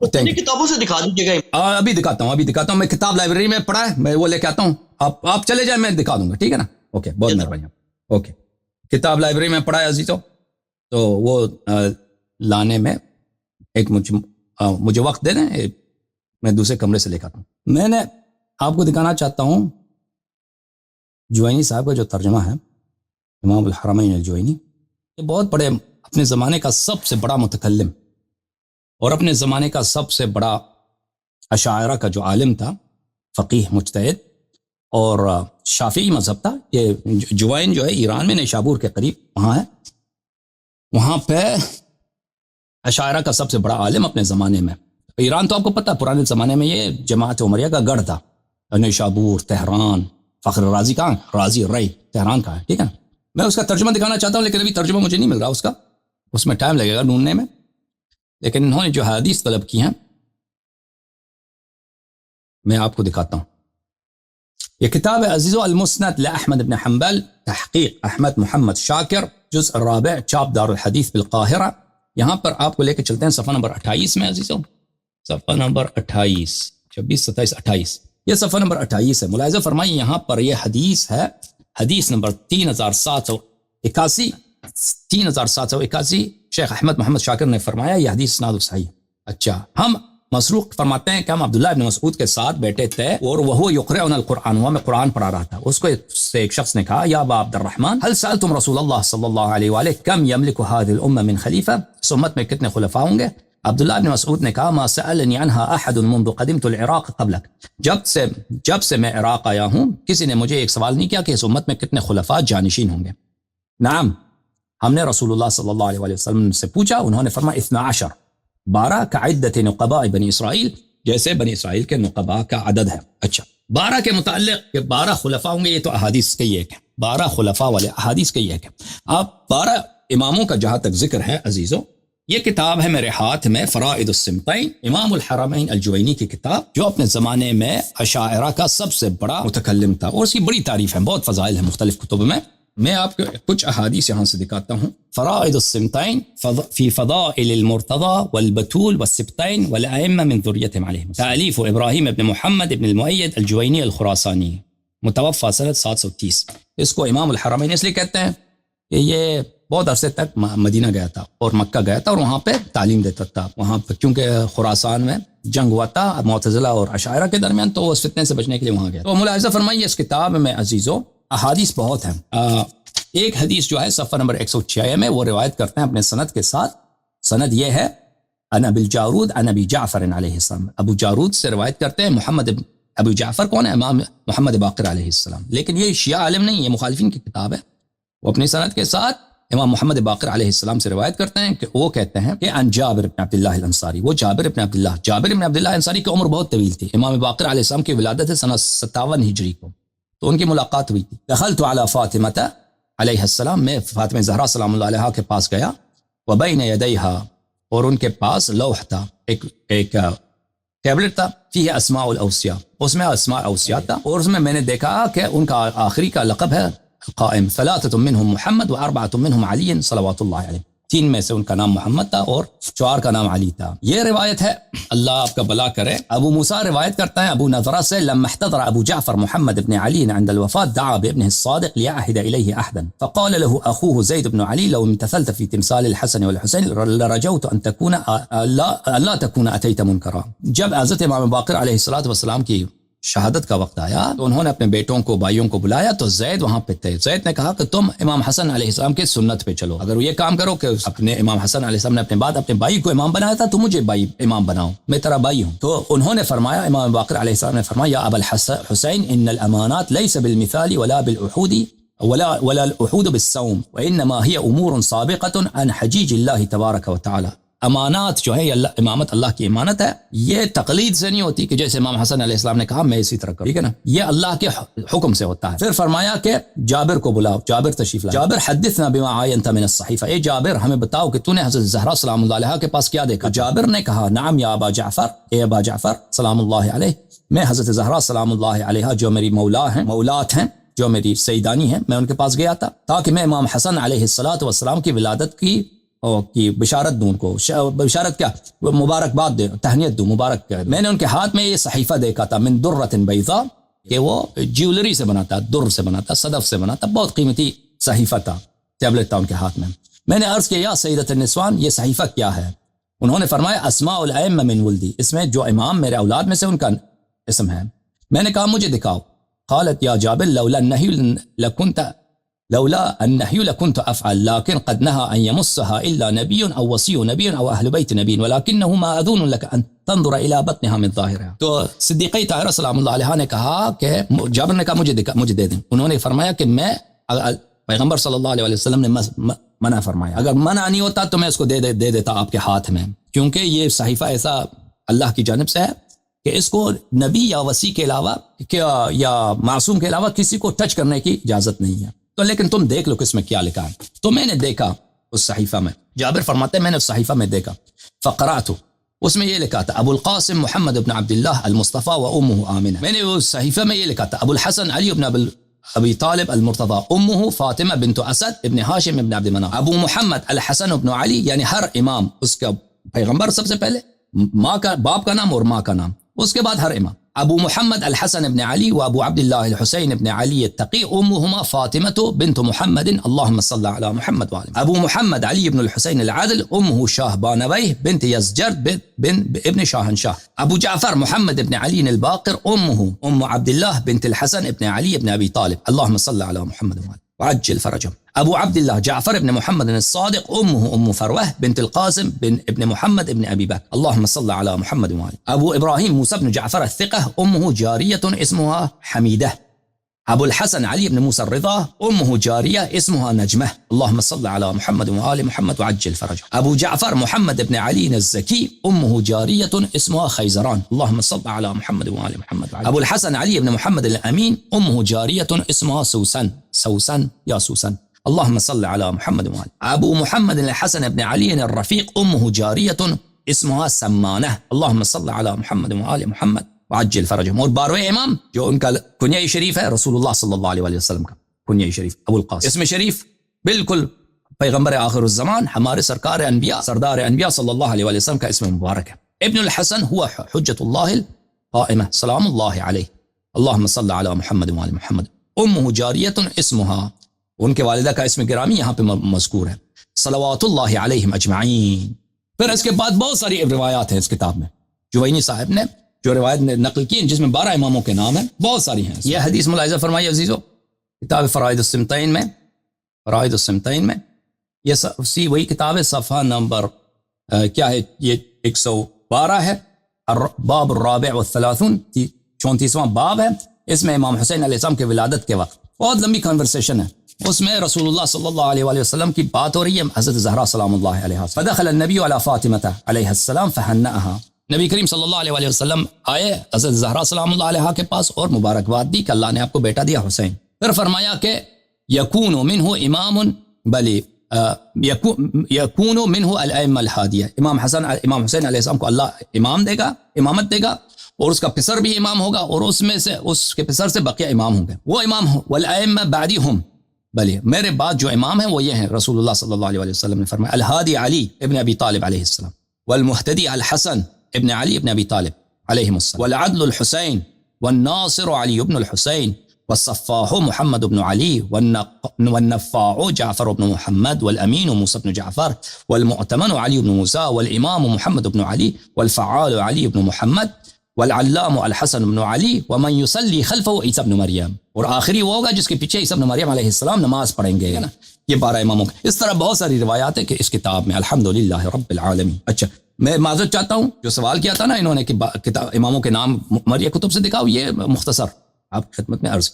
کتابوں سے دکھا دیجیے گا. ابھی دکھاتا ہوں. میں کتاب لائبریری میں پڑھا ہے, میں وہ لے کے آتا ہوں. آپ چلے جائیں, میں دکھا دوں گا, ٹھیک ہے نا. اوکے, بہت مہربانی. اوکے, کتاب لائبریری میں پڑھا ہے عزیزو, تو وہ لانے میں ایک مجھے وقت دے دیں, میں دوسرے کمرے سے لے کے آتا ہوں. میں نے آپ کو دکھانا چاہتا ہوں جوینی صاحب کا جو ترجمہ ہے, امام الحرمین الجوینی. یہ بہت بڑے, اپنے زمانے کا سب سے بڑا متکلم اور اپنے زمانے کا سب سے بڑا اشاعرہ کا جو عالم تھا, فقیہ مجتہد, اور شافعی مذہب تھا. یہ جوین جو ہے ایران میں نیشابور کے قریب وہاں ہے. وہاں پہ اشاعرہ کا سب سے بڑا عالم اپنے زمانے میں. ایران تو آپ کو پتہ, پرانے زمانے میں یہ جماعت عمریہ کا گڑھ تھا. نیشابور, تہران, فخر رازی کہاں, رازی رئی تہران کا ہے, ٹھیک ہے. میں اس کا ترجمہ دکھانا چاہتا ہوں, لیکن ابھی ترجمہ مجھے نہیں مل رہا اس کا, اس میں ٹائم لگے گا ڈھونڈنے میں. لیکن انہوں نے جو حدیث طلب کی ہیں میں آپ کو دکھاتا ہوں. یہ کتاب ہے عزیزو المسند لأحمد بن حنبل, تحقیق احمد محمد شاکر, جزء الرابع, چاپ دار الحدیث بالقاہرہ. یہاں پر آپ کو لے کے چلتے ہیں صفحہ نمبر 28 میں عزیزو, صفحہ نمبر 28, 26, 27, 28. یہ صفحہ نمبر 28 ہے. ملاحظہ فرمائیے یہاں پر یہ حدیث ہے, حدیث نمبر 3781, 3781. شیخ احمد محمد شاکر نے فرمایا یہ حدیث اسناد صحیح. اچھا, ہم مسروق فرماتے ہیں کہ ہم عبداللہ ابن مسعود کے ساتھ بیٹھے تھے اور وہ یقرؤنا القرآن, وہ میں قرآن پڑھا رہا تھا. اس کو ایک شخص نے کہا, یا ابا عبد الرحمن هل سألتم رسول اللہ صلی اللہ علیہ وآلہ کم یملک هذه الامہ من خلیفہ, اس امت میں کتنے خلفاء ہوں گے؟ عبداللہ ابن مسعود نے کہا, ما سألنی عنها احد منذ قدمت العراق قبلک, جب سے میں عراق آیا ہوں کسی نے مجھے ایک سوال نہیں کیا کہ اس امت میں کتنے خلفاء جانشین ہوں گے. نعم, ہم نے رسول اللہ صلی اللہ علیہ وسلم سے پوچھا, انہوں نے فرمایا 12, 12 کا عدت نقباء بنی اسرائیل, جیسے بنی اسرائیل کے نقباء کا عدد ہے. اچھا, 12 کے متعلق کہ 12 خلفاء ہوں گے, یہ تو احادیث کے ایک ہے. 12 خلفاء والے احادیث کے ایک ہے. آپ 12 اماموں کا جہاں تک ذکر ہے عزیزو, یہ کتاب ہے میرے ہاتھ میں, فرائد السمتین, امام الحرمین الجوینی کی کتاب, جو اپنے زمانے میں اشاعرہ کا سب سے بڑا متکلم تھا, اور اس کی بڑی تعریف ہے, بہت فضائل ہیں مختلف کتب میں. میں آپ کو کچھ احادیث یہاں سے دکھاتا ہوں. فرائد السمتین فی فضائل المرتضی والبتول والسبتین والائمہ من ذریتہم علیہم, تالیف ابراہیم ابن محمد ابن المؤید الجوینی الخراسانی, متوفی سنہ 730. اس کو امام الحرمین اس لیے کہتے ہیں کہ یہ بہت عرصے تک مدینہ گیا تھا اور مکہ گیا تھا, اور وہاں پہ تعلیم دیتا تھا. وہاں پہ کیونکہ خراسان میں جنگ ہوا تھا معتزلہ اور اشاعرہ کے درمیان, تو اس فتنے سے بچنے کے لیے وہاں گیا. تو ملاحظہ فرمائیے اس کتاب میں عزیزو احادیث بہت ہیں. ایک حدیث جو ہے صفحہ نمبر 106 میں, وہ روایت کرتے ہیں اپنے سند کے ساتھ. سند یہ ہے ان ابی الجارود ان ابی جعفر علیہ السلام, ابو جارود سے روایت کرتے ہیں محمد. ابو جعفر کون ہے؟ امام محمد باقر علیہ السلام. لیکن یہ شیعہ عالم نہیں, یہ مخالفین کی کتاب ہے. وہ اپنی سند کے ساتھ امام محمد باقر علیہ السلام سے روایت کرتے ہیں کہ وہ کہتے ہیں کہ ان جابر بن عبداللہ الانصاری, وہ جابر بن عبداللہ انصاری کی عمر بہت طویل تھی. امام باقر علیہ السلام کی ولادت ہے سنہ 57 ہجری کو, تو ان کی ملاقات ہوئی تھی. دخلت علی فاطمہ علیہ السلام, میں فاطمہ زہرا سلام اللہ علیہا کے پاس گیا. وبین یدیہا, اور ان کے پاس لوح تھا, ایک ٹیبلٹ تھا, فیہ اسماء الاوصیاء, اس میں اسماء اوصیاء تھا, اور اس میں میں نے دیکھا کہ ان کا آخری کا لقب ہے قائم, ثلاثۃ منہم محمد واربعۃ منہم علی صلوات اللہ علیہ, 3 میں سے ان کا نام محمد تھا اور 4 کا نام علی تھا. یہ روایت ہے, اللہ آپ کا بھلا کرے. ابو موسیٰ روایت کرتا ہے ابو نضرہ سے, لما احتضر ابو جعفر محمد بن علی عند الوفاة دعا بابنه الصادق ليعهد اليه احدا, فقال له اخوه زيد بن علي لو امتثلت في تمثال الحسن والحسين لرجوت ان تكون لا تكون اتيت منكرا. جب حضرت امام باقر علیہ الصلوۃ والسلام کی شہادت کا وقت آیا تو انہوں نے اپنے بیٹوں کو, بھائیوں کو بلایا, تو زید وہاں پہ تھے. زید نے کہا کہ تم امام حسن علیہ السلام کے سنت پہ چلو, اگر یہ کام کرو کہ اپنے امام حسن علیہ السلام نے اپنے بعد اپنے بھائی کو امام بنایا تھا, تو مجھے بھائی امام بناؤ, میں تیرا بھائی ہوں. تو انہوں نے فرمایا, امام باقر علیہ السلام نے فرمایا, یا ابا الحسین ان الامانات ليس بالمثال ولا بالعهود ولا العهود بالصوم وانما هي امور سابقه عن حجيج الله تبارك وتعالى. امانات جو ہے اللہ, امامت اللہ کی امانت ہے, یہ تقلید سے نہیں ہوتی کہ جیسے امام حسن علیہ السلام نے کہا میں اسی طرح کروں, ٹھیک ہے نا, یہ اللہ کے حکم سے ہوتا ہے. پھر فرمایا کہ جابر کو بلاؤ, جابر تشریف لائے. جابر حدثنا بما عینت من الصحیفہ, اے جابر ہمیں بتاؤ کہ تو نے حضرت زہرا سلام اللہ علیہا کے پاس کیا دیکھا. جابر نے کہا نعم یا ابا جعفر, اے ابا جعفر سلام اللہ علیہ, میں حضرت زہرا سلام اللہ علیہا جو میری مولات ہیں, جو میری سیدانی ہیں, میں ان کے پاس گیا تھا تاکہ میں امام حسن علیہ الصلوۃ والسلام کی ولادت کی کی بشارت دوں ان کو، بشارت کیا، مبارکباد دے، تہنیت دوں، مبارک کہہ دوں۔ میں نے ان کے ہاتھ میں یہ صحیفہ دیکھا تھا، من درۃ بیضاء، کہ وہ جیولری سے بنا تھا، در سے بنا تھا، صدف سے بنا تھا، بہت قیمتی صحیفہ تھا، ٹیبلٹ تھا ان کے ہاتھ میں۔ میں نے عرض کیا یا سیدۃ النسوان، یہ صحیفہ کیا ہے؟ انہوں نے فرمایا اسماء الائمہ من ولدی، اس میں جو امام میرے اولاد میں سے ان کا اسم ہے۔ میں نے کہا مجھے دکھاؤ۔ قالت یا جابر لولا النهي لكنت افعل لكن قد نهى ان يمسها الا نبي او وصي نبي او اهل بيت نبي ولكنه ما اذون لك ان تنظر الى بطنها من ظاهرها۔ تو صدیقہ طاہرہ سلام اللہ علیہ نے کہا کہ جابر نے کہا مجھے دے دیں۔ انہوں نے فرمایا کہ میں، پیغمبر صلی اللہ علیہ وسلم نے منع فرمایا، اگر منع نہیں ہوتا تو میں اس کو دے دیتا آپ کے ہاتھ میں، کیونکہ یہ صحیفہ ایسا اللہ کی جانب سے ہے کہ اس کو نبی یا وصی کے علاوہ یا معصوم کے علاوہ کسی کو ٹچ کرنے کی اجازت نہیں ہے۔ تو لیکن تم دیکھ لو کہ اس میں کیا لکھا ہے۔ تو میں نے دیکھا اس صحیفہ میں، جابر فرماتے ہیں میں نے اس صحیفہ میں دیکھا، فقرأت، اس میں یہ لکھا تھا ابو القاسم محمد بن عبداللہ المصطفى وامہ آمنہ۔ میں نے اس صحیفہ میں یہ لکھا تھا ابو الحسن علی بن ابی طالب المرتضی، امہ فاطمہ بنت اسد ابن ہاشم ابن عبد مناف، ابو محمد الحسن بن علی، یعنی ہر امام اس کا پیغمبر سب سے پہلے، ماں کا، باپ کا نام اور ماں کا نام، اس کے بعد ہر امام، ابو محمد الحسن ابن علی و ابو عبداللہ الحسین ابن علی التقی، امہما فاطمة بنت محمد اللہم صل علی محمد وآلہ، ابو محمد علی بن الحسین العادل، امہ شاہ بانویہ بنت یزجرد ابن شاہنشاہ، ابو جعفر محمد ابن علی الباقر، امہ ام عبداللہ بنت الحسن ابن علی ابن ابی طالب، اللہم صل علی محمد وآلہ وعجل فرجهم، ابو عبداللہ جعفر ابن محمد الصادق، امہ ام فروہ بنت القاسم ابن محمد ابن ابی بکر، اللہم صل علی محمد وآلہ، ابو ابراہیم موسیٰ بن جعفر الثقہ، امہ جاریۃ اسمها حمیدہ، ابو الحسن علی بن موسیٰ الرضا، امہ جاریہ اسمها نجمہ، اللہم صل علی محمد وآل محمد وعجل فرجہ، ابو جعفر محمد ابن علی الزکی، امہ جاریۃ اسمها خیزران، اللہم صل علی محمد وآل محمد، ابو الحسن علی بن محمد الامین، امہ جاریۃ اسمها سوسن یا سوسن، اللہم صل علی محمد وآل، ابو محمد الحسن ابن علی الرفیق، امہ جاریۃ اسمها سمانہ، اللہم صل علی محمد وآل محمد وعجل فرجهم۔ اور 12ویں امام جو ان کا کنیہ شریف ہے رسول اللہ صلی اللہ علیہ وسلم کا کنیہ شریف ابو القاسم، اسم شریف بالکل پیغمبر آخر الزمان، ہمارے سرکار انبیاء، سردار انبیاء صلی اللہ علیہ وسلم کا اسم مبارک ہے۔ ابن الحسن ہوا حجت اللہ القائمہ سلام اللہ علیہ، اللہم صل علی محمد وآل محمد، امہ جاریۃ اسمها، ان کے والدہ کا اسم گرامی یہاں پہ مذکور ہے، صلوات اللہ علیہم اجمعین۔ پھر اس کے بعد بہت ساری روایات ہیں اس کتاب میں، جوینی صاحب نے جو روایت نقل کی جس میں 12 اماموں کے نام ہیں، بہت ساری ہیں۔ یہ حدیث ملاحظہ فرمائیے عزیزو، کتاب فرائض السمتین میں، فرائض السمتین میں یہ وہی کتاب ہے، صفحہ نمبر کیا ہے، یہ 112 ہے، باب الرابع والثلاثون، 34واں باب ہے۔ اس میں امام حسین علیہ السلام کے ولادت کے وقت بہت لمبی کنورسیشن ہے، اس میں رسول اللہ صلی اللہ علیہ وآلہ وسلم کی بات ہو رہی ہے حضرت زہرا سلام اللہ علیہ، فدخل النبی علی فاطمہ علیہ السلام فہنأها، نبی کریم صلی اللہ علیہ وآلہ وسلم آئے حضرت زہرا سلام اللہ علیہ کے پاس اور مبارکباد دی کہ اللہ نے آپ کو بیٹا دیا حسین۔ پھر فرمایا کہ یکون منہ امام بلی یکون منہ الائمہ الہادیہ، امام حسین علیہ السلام کو اللہ امام دے گا، امامت دے گا، اور اس کا پسر بھی امام ہوگا، اور اس میں سے اس کے پسر سے بقیہ امام ہوں گے، وہ امام ہوں، والائمہ بعدی ہم، بلی میرے بعد جو امام ہیں وہ یہ ہیں، رسول اللہ صلی اللہ علیہ وآلہ وسلم نے فرمایا الہادی علی ابن ابی طالب علیہ السلام، والمہتدی الحسن ابن علی ابن ابی طالب علیہ السلام، والعدل الحسین، والناصر علی ابن الحسین، والصفاح محمد بن علی، والنفاع جعفر بن محمد، والامین موسیٰ بن جعفر، والمؤتمن علی بن موسیٰ، والامام محمد بن علی، والفعال علی بن محمد، والعلام الحسن بن علی، ومن یصلی خلفہ عیسیٰ بن مریم، اور آخری وہ ہوگا جس کے پیچھے عیسیٰ بن مریم علیہ السلام نماز پڑھیں گے، یہ 12 اماموں کا۔ اس طرح بہت ساری روایات ہیں کہ اس کتاب میں الحمدللہ رب العالمین۔ اچھا میں معذرت چاہتا ہوں، جو سوال کیا تھا نا انہوں نے کہ کتاب اماموں کے نام مرئیہ کتب سے دکھاؤ، یہ مختصر آپ خدمت میں عرض کیا۔